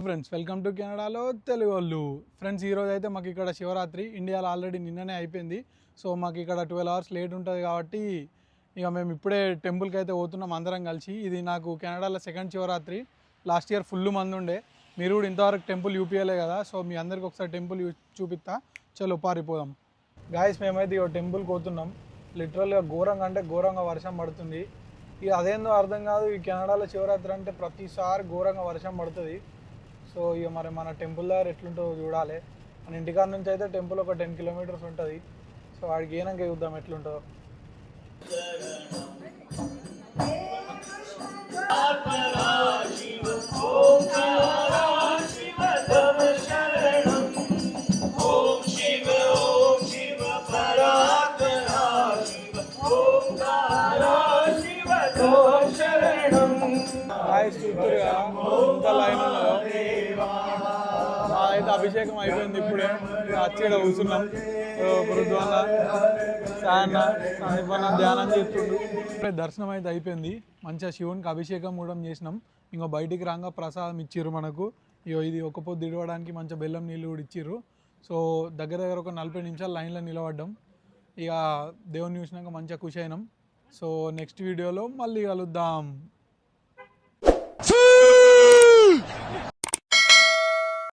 Friends welcome to కెనడాలో తెలుగు వాళ్ళు. Friends ఈరోజు అయితే మాకు ఇక్కడ శివరాత్రి ఇండియాలో ఆల్రెడీ నిన్ననే అయిపోయింది. సో మాకు ఇక్కడ 12 అవర్స్ లేట్ ఉంటుంది కాబట్టి ఇక మేము ఇప్పుడే టెంపుల్కి అయితే పోతున్నాం అందరం కలిసి. ఇది నాకు కెనడాలో second Shivaratri. Last year full మంది ఉండే. మీరు కూడా ఇంతవరకు టెంపుల్ చూపించలే కదా, సో మీ అందరికి ఒకసారి టెంపుల్ చూపిస్తా. చలో పారిపోదాం గాయస్. మేమైతే ఇక టెంపుల్కి పోతున్నాం. లిటరల్గా ఘోరంగా అంటే ఘోరంగా వర్షం పడుతుంది. ఇక అదేందో అర్థం కాదు, ఈ కెనడాలో శివరాత్రి అంటే ప్రతిసారి ఘోరంగా వర్షం పడుతుంది. సో ఇక మరి మన టెంపుల్ దగ్గర ఎట్లుంటుందో చూడాలి. మన ఇంటికాడ నుంచి అయితే టెంపుల్ ఒక 10 కిలోమీటర్స్ ఉంటుంది. సో వాడికి ఏనాక చూద్దాం ఎట్లుంటుందో. అయితే అభిషేకం అయిపోయింది. ఇప్పుడే అచ్చేడ కూర్చున్నాం. పృథ్వన్న సాయన్న సాయిపన్న ధ్యానం చేస్తుండు. ఇప్పుడే దర్శనం అయితే అయిపోయింది. మంచిగా శివునికి అభిషేకం కూడా చేసినాం. ఇంకో బయటికి రాగా ప్రసాదం ఇచ్చిర్రు మనకు. ఇది ఒక పొద్దు ఇడవడానికి మంచిగా బెల్లం నీళ్ళు కూడా ఇచ్చిర్రు. సో దగ్గర ఒక 40 నిమిషాలు లైన్లో నిలబడ్డాం. ఇక దేవుని చూసినాక మంచిగా ఖుషి అయినాం. సో నెక్స్ట్ వీడియోలో మళ్ళీ కలుద్దాం.